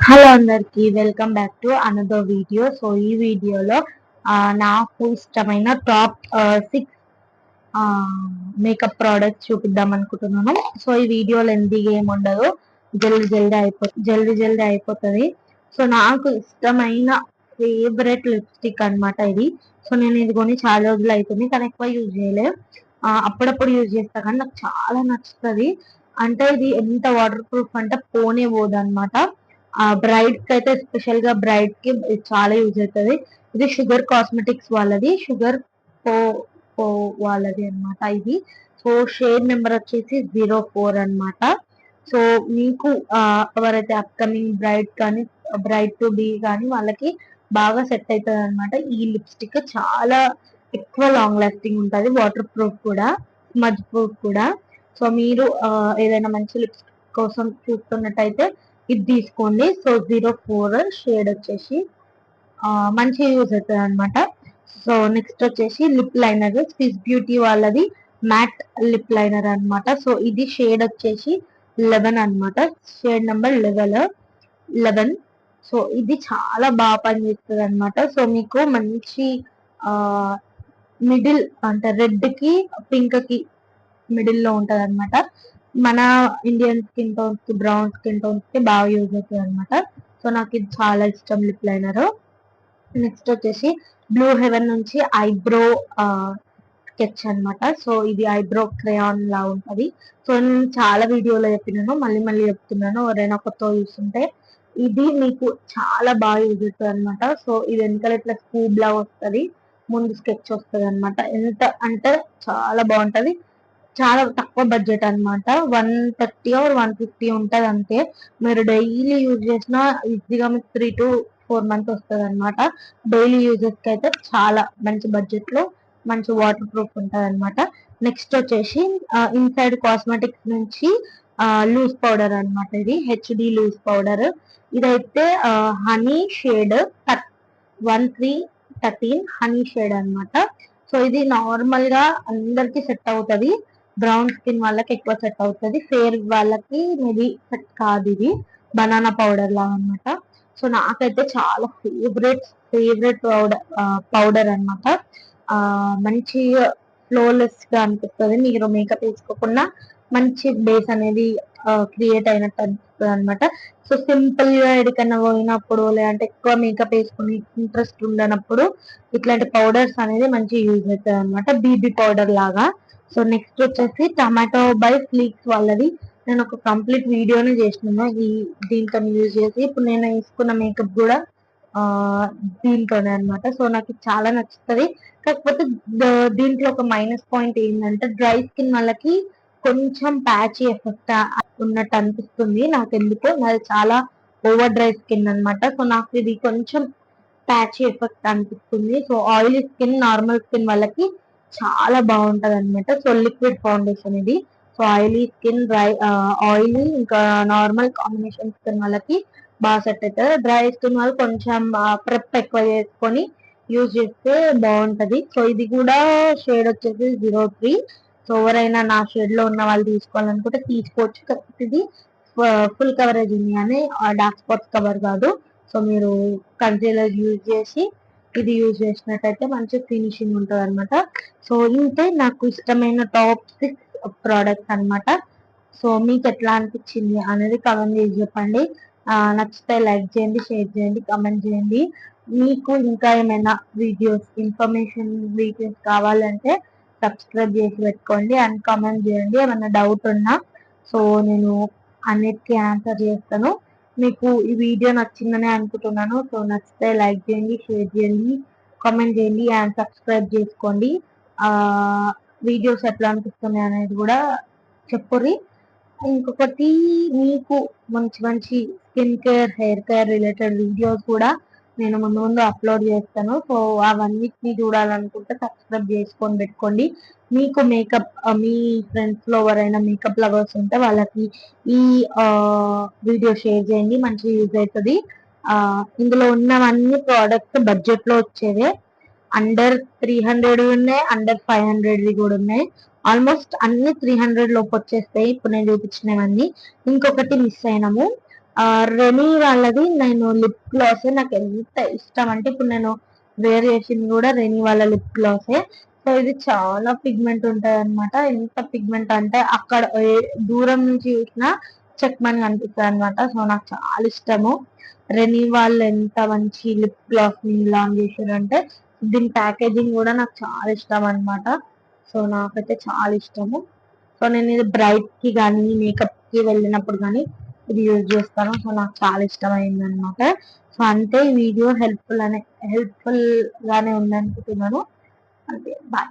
Hello అందరికి welcome back to another video. So ఈ వీడియోలో నాకు ఇష్టమైన టాప్ 6 మేకప్ ప్రోడక్ట్స్ చూపిద్దాం అనుకుంటున్నాను. సో ఈ వీడియో లెంతీగా ఏమి ఉండదు, జల్దీ అయిపోతుంది. సో నాకు ఇష్టమైన ఫేవరెట్ లిప్స్టిక్ అన్నమాట ఇది. సో నేను ఇది కొని చాలా రోజులు అవుతుంది, కానీ ఎక్కువ యూజ్ చేయలేదు. అప్పుడప్పుడు యూజ్ చేస్తా, కానీ నాకు చాలా నచ్చుతుంది. అంటే ఇది ఎంత వాటర్ ప్రూఫ్ అంటే పోనే పోదు అనమాట. బ్రైడ్ కి అయితే స్పెషల్ గా బ్రైడ్ కి ఇది చాలా యూజ్ అవుతుంది. ఇది షుగర్ కాస్మెటిక్స్ వాళ్ళది, షుగర్ పో పో వాళ్ళది అన్నమాట ఇది. సో షేడ్ నెంబర్ వచ్చేసి 04 అన్నమాట. సో మీకు ఎవరైతే అప్కమింగ్ బ్రైడ్ కానీ బ్రైడ్ టు బీ కానీ వాళ్ళకి బాగా సెట్ అవుతుంది అనమాట. ఈ లిప్స్టిక్ చాలా ఎక్కువ లాంగ్ లాస్టింగ్ ఉంటుంది, వాటర్ ప్రూఫ్ కూడా, స్మజ్ ప్రూఫ్ కూడా. సో మీరు ఏదైనా మంచి లిప్స్టిక్ కోసం చూస్తున్నట్టయితే ఇది తీసుకోండి. సో 04 షేడ్ వచ్చేసి మంచి యూజ్ అవుతుంది అనమాట. సో నెక్స్ట్ వచ్చేసి లిప్ లైనర్, స్విస్ బ్యూటీ వాళ్ళది మ్యాట్ లిప్ లైనర్ అన్నమాట. సో ఇది షేడ్ వచ్చేసి 11 అన్నమాట, షేడ్ నెంబర్ 11. సో ఇది చాలా బాగా పనిచేస్తుంది అనమాట. సో మీకు మంచి మిడిల్ అంటే రెడ్ కి పింక్ కి మిడిల్ లో ఉంటది అనమాట. మన ఇండియన్ స్కిన్ టోన్స్ కి, బ్రౌన్ స్కిన్ టోన్స్ కి బాగా యూజ్ అవుతుంది అనమాట. సో నాకు ఇది చాలా ఇష్టం లిప్ లైనర్. నెక్స్ట్ వచ్చేసి బ్లూ హెవెన్ నుంచి ఐబ్రో స్కెచ్ అన్నమాట. సో ఇది ఐబ్రో క్రేయాన్ లా ఉంటది. సో నేను చాలా వీడియోలో చెప్పినాను, మళ్ళీ మళ్ళీ చెప్తున్నాను, ఎవరైనా కొత్త చూస్తుంటే. ఇది మీకు చాలా బాగా యూజ్ అవుతుంది అనమాట. సో ఇది వెనకాల ఇట్లా స్కూబ్ లా వస్తుంది, ముందు స్కెచ్ వస్తుంది అనమాట. ఎంత అంటే చాలా బాగుంటది. చాలా తక్కువ బడ్జెట్ అన్నమాట, 130 ఆర్ 150 ఉంటది అంతే. మీరు డైలీ యూజ్ చేసినా ఈజీగా మీకు 3 to 4 months వస్తుంది అనమాట. డైలీ యూజెస్ కి అయితే చాలా మంచి బడ్జెట్ లో మంచి వాటర్ ప్రూఫ్ ఉంటది అనమాట. నెక్స్ట్ వచ్చేసి ఇన్సైడ్ కాస్మెటిక్స్ నుంచి లూజ్ పౌడర్ అన్నమాట. ఇది హెచ్డి లూజ్ పౌడర్. ఇదైతే హనీ షేడ్ 1313 హనీ షేడ్ అన్నమాట. సో ఇది నార్మల్ గా అందరికి సెట్ అవుతది. బ్రౌన్ స్కిన్ వాళ్ళకి ఎక్కువ సెట్ అవుతుంది, ఫేర్ వాళ్ళకి మేబీ సెట్ కాదు. ఇది బనానా పౌడర్ లాగా అన్నమాట. సో నాకైతే చాలా ఫేవరెట్ పౌడర్ అన్నమాట. మంచి ఫ్లోలెస్ గా అనిపిస్తుంది, మీరు మేకప్ వేసుకోకుండా మంచి బేస్ అనేది క్రియేట్ అయినట్టు అనిపిస్తుంది అనమాట. సో సింపుల్ గా ఎక్కడికన్నా పోయినప్పుడు, లేదంటే ఎక్కువ మేకప్ వేసుకుని ఇంట్రెస్ట్ ఉండనప్పుడు ఇట్లాంటి పౌడర్స్ అనేది మంచి యూజ్ అవుతుంది అనమాట, బీబీ పౌడర్ లాగా. సో నెక్స్ట్ వచ్చేసి టమాటో బై ఫ్లీక్స్ వాళ్ళది. నేను ఒక కంప్లీట్ వీడియోని చేసినాను దీంతో యూజ్ చేసి. ఇప్పుడు నేను వేసుకున్న మేకప్ కూడా ఆ దీంట్లోనే అన్నమాట. సో నాకు ఇది చాలా నచ్చుతుంది. కాకపోతే దీంట్లో ఒక మైనస్ పాయింట్ ఏంటంటే డ్రై స్కిన్ వాళ్ళకి కొంచెం ప్యాచీ ఎఫెక్ట్ ఉన్నట్టు అనిపిస్తుంది నాకు. ఎందుకో నాది చాలా ఓవర్ డ్రై స్కిన్ అన్నమాట. సో నాకు ఇది కొంచెం ప్యాచీ ఎఫెక్ట్ అనిపిస్తుంది. So oily skin, normal skin వాళ్ళకి చాలా బాగుంటది అనమాట. సో లిక్విడ్ ఫౌండేషన్ ఇది. సో ఆయిలీ స్కిన్, ఆయిలీ ఇంకా నార్మల్ కాంబినేషన్ స్కిన్ వాళ్ళకి బాగా సెట్ అవుతుంది. డ్రై స్కిన్ వాళ్ళు కొంచెం ప్రెప్ ఎక్కువ చేసుకొని యూజ్ చేస్తే బాగుంటది. సో ఇది కూడా షేడ్ వచ్చేసి 03. సో ఎవరైనా నా షేడ్ లో ఉన్న వాళ్ళు తీసుకోవాలనుకుంటే తీసుకోవచ్చు. కాకపోతే ఇది ఫుల్ కవరేజ్ ఉంది అని డార్క్ స్పాట్స్ కవర్ కాదు. సో మీరు కన్సీలర్ యూజ్ చేసి ఇది యూజ్ చేసినట్టయితే మంచి ఫినిషింగ్ ఉంటుంది అనమాట. సో ఇంతే నాకు ఇష్టమైన టాప్ 6 ప్రోడక్ట్స్ అన్నమాట. సో మీకు ఎట్లా అనిపించింది అనేది కామెంట్ చేసి చెప్పండి. నచ్చితే లైక్ చేయండి, షేర్ చేయండి, కామెంట్ చేయండి. మీకు ఇంకా ఏమైనా ఇన్ఫర్మేషన్ వీడియోస్ కావాలంటే సబ్స్క్రైబ్ చేసి పెట్టుకోండి అండ్ కామెంట్ చేయండి. ఏమైనా డౌట్ ఉన్నా సో నేను అన్నిటికీ ఆన్సర్ చేస్తాను. మీకు ఈ వీడియో నచ్చిందని అనుకుంటున్నాను. సో నచ్చితే లైక్ చేయండి, షేర్ చేయండి, కామెంట్ చేయండి అండ్ సబ్స్క్రైబ్ చేసుకోండి. ఆ వీడియోస్ ఎట్లా అనిపిస్తున్నాయి అనేది కూడా చెప్పుర్రి. ఇంకొకటి, మీకు మంచి మంచి skin care, hair care related videos కూడా నేను ముందు ముందు అప్లోడ్ చేస్తాను. సో అవన్నిటిని చూడాలనుకుంటే సబ్స్క్రైబ్ చేసుకొని పెట్టుకోండి. మీకు మేకప్, మీ ఫ్రెండ్స్ లో ఎవరైనా మేకప్ లవర్స్ ఉంటే వాళ్ళకి ఈ వీడియో షేర్ చేయండి, మంచి యూజ్ అవుతుంది. ఇందులో ఉన్నవన్నీ ప్రోడక్ట్స్ బడ్జెట్ లో వచ్చేవే. అండర్ 300 ఉన్నాయి, అండర్ 500 కూడా ఉన్నాయి. ఆల్మోస్ట్ అన్ని 300 లోపు వచ్చేస్తాయి ఇప్పుడు నేను చూపించినవన్నీ. ఇంకొకటి మిస్ అయినాము, రెనీ వాళ్ళది నేను లిప్ గ్లాస్ నాకు ఎంత ఇష్టం అంటే ఇప్పుడు నేను వేర్ చేసింది కూడా రెనీ వాళ్ళ లిప్ గ్లాసే. సో ఇది చాలా పిగ్మెంట్ ఉంటది అనమాట. ఎంత పిగ్మెంట్ అంటే అక్కడ దూరం నుంచి చూసినా చెక్మని కనిపిస్తుంది అనమాట. సో నాకు చాలా ఇష్టము. రెనీ వాళ్ళు ఎంత మంచి లిప్ గ్లాస్ ని లాంచ్ చేశారంటే దీని ప్యాకేజింగ్ కూడా నాకు చాలా ఇష్టం అనమాట. సో నాకైతే చాలా ఇష్టము. సో నేను ఇది బ్రైట్ కి కానీ మేకప్ కి వెళ్ళినప్పుడు కానీ ఇది యూజ్ చేస్తాను. సో నాకు చాలా ఇష్టమైంది అనమాట. సో అంతే, ఈ వీడియో హెల్ప్ఫుల్ గానే ఉందనుకుంటున్నాను. అంతే, బాయ్.